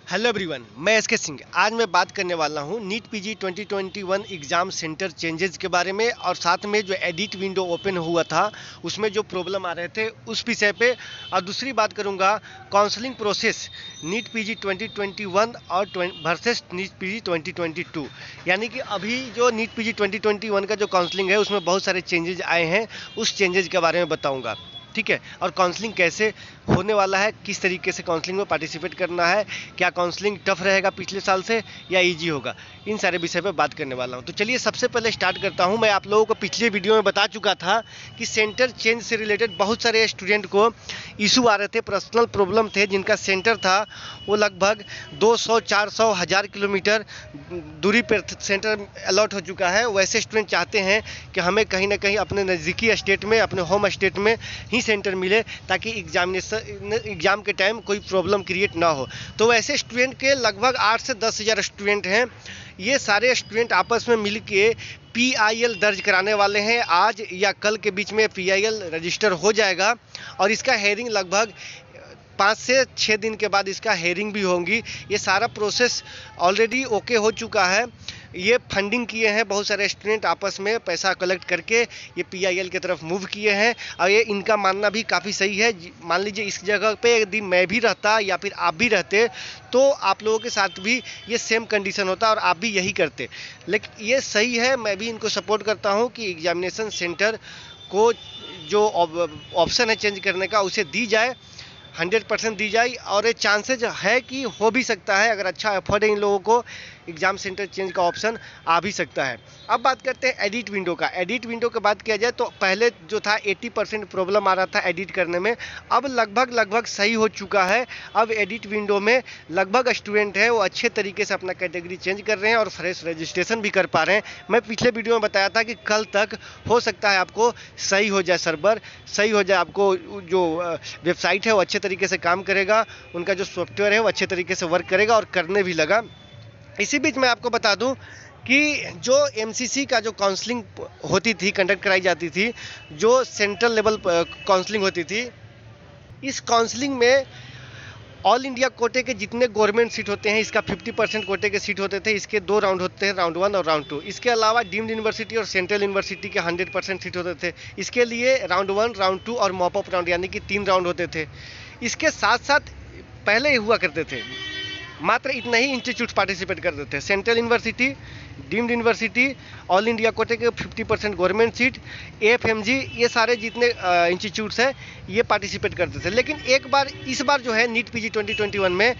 Hello everyone, मैं S के सिंह। आज मैं बात करने वाला हूँ NEET PG 2021 exam centre changes के बारे में और साथ में जो एडिट विंडो ओपन हुआ था उसमें जो प्रॉब्लम आ रहे थे उस विषय पे। और दूसरी बात करूँगा काउंसलिंग प्रोसेस नीट पीजी 2021 और वर्सेस नीट पीजी 2022, यानी कि अभी जो नीट पीजी 2021 का जो काउंसलिंग है उसमें बहुत सारे चेंजेज आए हैं। उस चेंजेज के बारे में बताऊँगा, ठीक है। और काउंसलिंग कैसे होने वाला है, किस तरीके से काउंसलिंग में पार्टिसिपेट करना है, क्या काउंसलिंग टफ रहेगा पिछले साल से या इजी होगा, इन सारे विषय पर बात करने वाला हूं। तो चलिए सबसे पहले स्टार्ट करता हूं। मैं आप लोगों को पिछले वीडियो में बता चुका था कि सेंटर चेंज से रिलेटेड बहुत सारे स्टूडेंट को इशू आ रहे थे, पर्सनल प्रॉब्लम थे। जिनका सेंटर था वो लगभग 200, 400, 1000 किलोमीटर दूरी पर सेंटर अलॉट हो चुका है। वैसे स्टूडेंट चाहते हैं कि हमें कहीं ना कहीं अपने नज़दीकी स्टेट में, अपने होम स्टेट में ही सेंटर मिले ताकि एग्ज़ाम के टाइम कोई प्रॉब्लम क्रिएट ना हो। तो वैसे स्टूडेंट के लगभग 8 से 10 हज़ार स्टूडेंट हैं। ये सारे स्टूडेंट आपस में मिल के PIL दर्ज कराने वाले हैं। आज या कल के बीच में PIL रजिस्टर हो जाएगा और इसका हेयरिंग लगभग 5 से 6 दिन के बाद इसका हेयरिंग भी होंगी। ये सारा प्रोसेस ऑलरेडी ओके हो चुका है। ये फंडिंग किए हैं, बहुत सारे स्टूडेंट आपस में पैसा कलेक्ट करके ये PIL की तरफ मूव किए हैं और ये इनका मानना भी काफ़ी सही है। मान लीजिए इस जगह पे यदि मैं भी रहता या फिर आप भी रहते तो आप लोगों के साथ भी ये सेम कंडीशन होता और आप भी यही करते। लेकिन ये सही है, मैं भी इनको सपोर्ट करता हूँ कि एग्जामिनेशन सेंटर को जो ऑप्शन है चेंज करने का उसे दी जाए, 100% दी जाए। और ये चांसेज है कि हो भी सकता है, अगर अच्छा एफर्ट है इन लोगों को एग्ज़ाम सेंटर चेंज का ऑप्शन आ भी सकता है। अब बात करते हैं एडिट विंडो का। एडिट विंडो की बात किया जाए तो पहले जो था 80% प्रॉब्लम आ रहा था एडिट करने में, अब लगभग सही हो चुका है। अब एडिट विंडो में लगभग स्टूडेंट है वो अच्छे तरीके से अपना कैटेगरी चेंज कर रहे हैं और फ्रेश रजिस्ट्रेशन भी कर पा रहे हैं। मैं पिछले वीडियो में बताया था कि कल तक हो सकता है आपको सही हो जाए, सर्वर सही हो जाए, आपको जो वेबसाइट है वो अच्छे तरीके से काम करेगा, उनका जो सॉफ्टवेयर है वो अच्छे तरीके से वर्क करेगा और करने भी लगा। इसी बीच मैं आपको बता दूं कि जो MCC का जो काउंसलिंग होती थी, कंडक्ट कराई जाती थी, जो सेंट्रल लेवल काउंसलिंग होती थी, इस काउंसलिंग में ऑल इंडिया कोटे के जितने गवर्नमेंट सीट होते हैं इसका 50% कोटे के सीट होते थे। इसके 2 राउंड होते हैं, राउंड 1 और राउंड 2। इसके अलावा डीम्ड यूनिवर्सिटी और सेंट्रल यूनिवर्सिटी के 100% सीट होते थे। इसके लिए राउंड 1, राउंड 2 और मॉप अप राउंड यानी कि 3 राउंड होते थे। इसके साथ साथ पहले ही हुआ करते थे मात्र इतना ही इंस्टीट्यूट पार्टिसिपेट करते थे। Central university, deemed university, all India कोटे के 50% गवर्नमेंट सीट, AFMG, ये सारे जितने इंस्टीट्यूट्स हैं ये पार्टिसिपेट करते थे। लेकिन एक बार इस बार जो है नीट पीजी 2021 में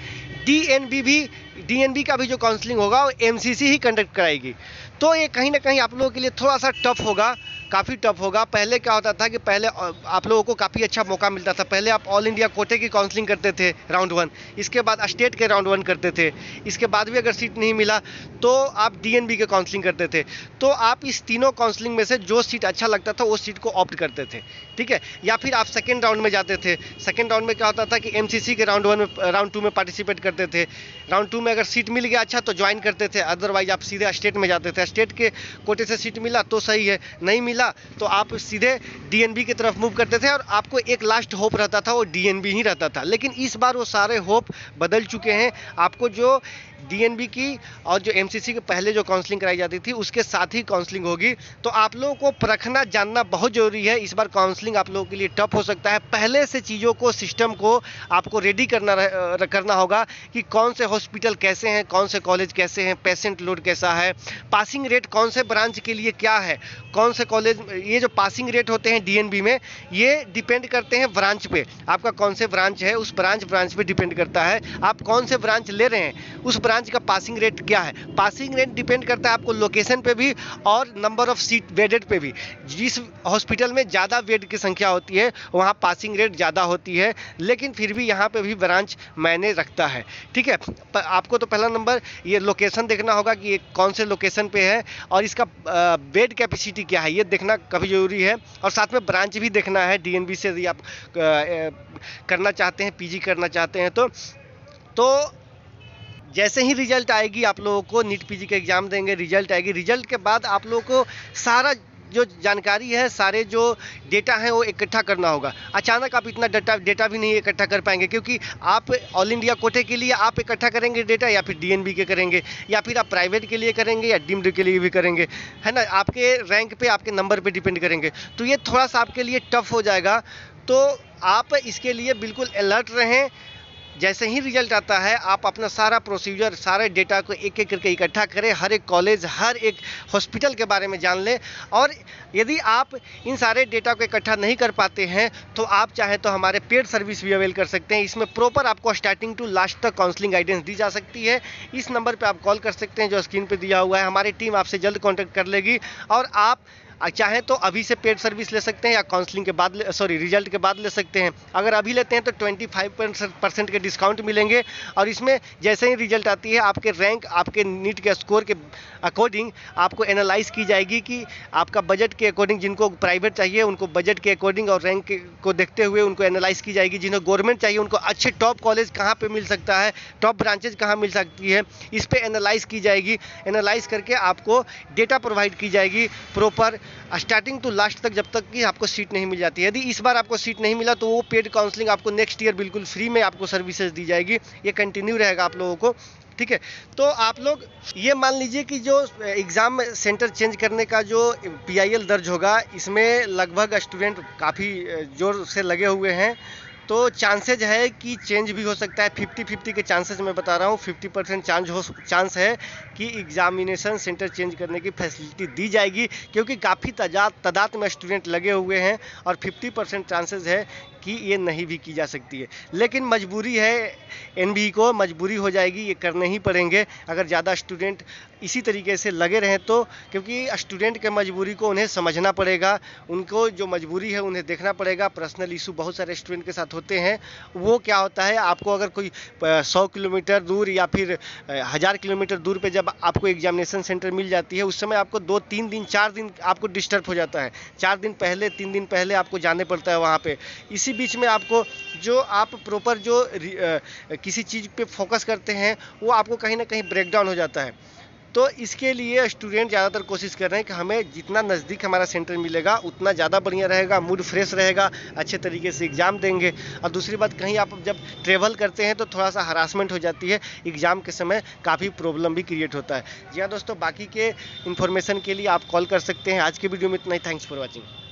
DNB का भी जो काउंसलिंग होगा वो MCC ही कंडक्ट कराएगी। तो ये कहीं ना कहीं आप लोगों के लिए थोड़ा सा टफ होगा, काफ़ी टफ होगा। पहले क्या होता था कि पहले आप लोगों को काफ़ी अच्छा मौका मिलता था। पहले आप ऑल इंडिया कोटे की काउंसलिंग करते थे राउंड 1, इसके बाद स्टेट के राउंड 1 करते थे, इसके बाद भी अगर सीट नहीं मिला तो आप DNB के काउंसलिंग करते थे। तो आप इस तीनों काउंसलिंग में से जो सीट अच्छा लगता था वो सीट को ऑप्ट करते थे, ठीक है। या फिर आप सेकेंड राउंड में जाते थे। सेकेंड राउंड में क्या होता था कि MCC के राउंड 1 में, राउंड 2 में पार्टिसिपेट करते थे। राउंड 2 में अगर सीट मिल गया अच्छा तो ज्वाइन करते थे, अदरवाइज आप सीधे स्टेट में जाते थे। स्टेट के कोटे से सीट मिला तो सही है, नहीं मिला तो आप सीधे DNB की तरफ मूव करते थे और आपको एक लास्ट होप रहता था, वो DNB ही रहता था। लेकिन इस बार वो सारे होप बदल चुके हैं। आपको जो DNB की और जो MCC के पहले जो काउंसलिंग कराई जाती थी उसके साथ ही काउंसलिंग होगी। तो आप लोगों को परखना जानना बहुत ज़रूरी है। इस बार काउंसलिंग आप लोगों के लिए टफ हो सकता है। पहले से चीज़ों को, सिस्टम को आपको रेडी करना होगा कि कौन से हॉस्पिटल कैसे हैं, कौन से कॉलेज कैसे हैं, पेशेंट लोड कैसा है, पासिंग रेट कौन से ब्रांच के लिए क्या है, कौन से कॉलेज। ये जो पासिंग रेट होते हैं DNB में ये डिपेंड करते हैं ब्रांच पे। आपका कौन से ब्रांच है उस ब्रांच पे डिपेंड करता है। आप कौन से ब्रांच ले रहे हैं उस ब्रांच का पासिंग रेट क्या है। पासिंग रेट डिपेंड करता है आपको लोकेशन पे भी और नंबर ऑफ सीट बेडेड पे भी। जिस हॉस्पिटल में ज़्यादा बेड की संख्या होती है वहाँ पासिंग रेट ज़्यादा होती है, लेकिन फिर भी यहाँ पे भी ब्रांच मायने रखता है, ठीक है। आपको तो पहला नंबर ये लोकेशन देखना होगा कि ये कौन से लोकेशन पे है और इसका बेड कैपेसिटी क्या है, ये देखना काफ़ी ज़रूरी है। और साथ में ब्रांच भी देखना है। DNB से यदि आप करना चाहते हैं, PG करना चाहते हैं तो जैसे ही रिजल्ट आएगी आप लोगों को, नीट PG का एग्ज़ाम देंगे, रिजल्ट आएगी, रिजल्ट के बाद आप लोगों को सारा जो जानकारी है, सारे जो डेटा हैं वो इकट्ठा करना होगा। अचानक आप इतना डेटा भी नहीं इकट्ठा कर पाएंगे, क्योंकि आप ऑल इंडिया कोटे के लिए आप इकट्ठा करेंगे डेटा, या फिर डीएनबी के करेंगे, या फिर आप प्राइवेट के लिए करेंगे, या डीम्ड के लिए भी करेंगे, है ना। आपके रैंक पे, आपके नंबर पे डिपेंड करेंगे, तो ये थोड़ा सा आपके लिए टफ हो जाएगा। तो आप इसके लिए बिल्कुल अलर्ट रहें। जैसे ही रिजल्ट आता है, आप अपना सारा प्रोसीजर, सारे डेटा को एक एक करके इकट्ठा करें, हर एक कॉलेज, हर एक हॉस्पिटल के बारे में जान लें। और यदि आप इन सारे डेटा को इकट्ठा नहीं कर पाते हैं, तो आप चाहें तो हमारे पेड सर्विस भी अवेल कर सकते हैं। इसमें प्रॉपर आपको स्टार्टिंग टू लास्ट तक काउंसलिंग गाइडेंस दी जा सकती है। इस नंबर पर आप कॉल कर सकते हैं जो स्क्रीन पर दिया हुआ है। हमारी टीम आपसे जल्द कॉन्टैक्ट कर लेगी, और आप चाहें तो अभी से पेड सर्विस ले सकते हैं, या काउंसलिंग के बाद रिजल्ट के बाद ले सकते हैं। अगर अभी लेते हैं तो 25% के डिस्काउंट मिलेंगे। और इसमें जैसे ही रिजल्ट आती है, आपके रैंक, आपके नीट के स्कोर के अकॉर्डिंग आपको एनालाइज की जाएगी कि आपका बजट के अकॉर्डिंग, जिनको प्राइवेट चाहिए उनको बजट के अकॉर्डिंग और रैंक को देखते हुए उनको एनालाइज की जाएगी। जिन्हें गवर्नमेंट चाहिए उनको अच्छे टॉप कॉलेज कहाँ पे मिल सकता है, टॉप ब्रांचेज कहाँ मिल सकती है, इस पर एनालाइज की जाएगी। एनालाइज करके आपको डेटा प्रोवाइड की जाएगी प्रॉपर स्टार्टिंग टू लास्ट तक, जब तक कि आपको सीट नहीं मिल जाती है। यदि इस बार आपको सीट नहीं मिला, तो वो पेड काउंसलिंग आपको नेक्स्ट ईयर बिल्कुल फ्री में आपको सर्विसेज दी जाएगी। ये कंटिन्यू रहेगा आप लोगों को, ठीक है। तो आप लोग ये मान लीजिए कि जो एग्ज़ाम सेंटर चेंज करने का जो PIL दर्ज होगा, इसमें लगभग स्टूडेंट काफ़ी जोर से लगे हुए हैं। तो चांसेज है कि चेंज भी हो सकता है। 50-50 के चांसेस मैं बता रहा हूँ। 50% चांस है कि एग्जामिनेशन सेंटर चेंज करने की फैसिलिटी दी जाएगी, क्योंकि काफ़ी तादाद में स्टूडेंट लगे हुए हैं। और 50% चांसेस है कि ये नहीं भी की जा सकती है। लेकिन मजबूरी है, NBE को मजबूरी हो जाएगी, ये करने ही पड़ेंगे अगर ज़्यादा स्टूडेंट इसी तरीके से लगे रहें तो। क्योंकि स्टूडेंट के मजबूरी को उन्हें समझना पड़ेगा, उनको जो मजबूरी है उन्हें देखना पड़ेगा। पर्सनल इशू बहुत सारे स्टूडेंट के साथ होते हैं। वो क्या होता है, आपको अगर कोई 100 किलोमीटर दूर या फिर 1000 किलोमीटर दूर पे जब आपको एग्जामिनेशन सेंटर मिल जाती है, उस समय आपको 2-3 दिन 4 दिन आपको डिस्टर्ब हो जाता है। 4 दिन पहले, 3 दिन पहले आपको जाने पड़ता है वहाँ पे। इसी बीच में आपको जो आप प्रॉपर जो किसी चीज़ पे फोकस करते हैं, वो आपको कहीं ना कहीं ब्रेक डाउन हो जाता है। तो इसके लिए स्टूडेंट ज़्यादातर कोशिश कर रहे हैं कि हमें जितना नज़दीक हमारा सेंटर मिलेगा उतना ज़्यादा बढ़िया रहेगा, मूड फ्रेश रहेगा, अच्छे तरीके से एग्ज़ाम देंगे। और दूसरी बात, कहीं आप जब ट्रेवल करते हैं तो थोड़ा सा हरासमेंट हो जाती है, एग्ज़ाम के समय काफ़ी प्रॉब्लम भी क्रिएट होता है। जी हाँ दोस्तों, बाकी के इन्फॉर्मेशन के लिए आप कॉल कर सकते हैं। आज के वीडियो में इतना ही। Thanks for watching.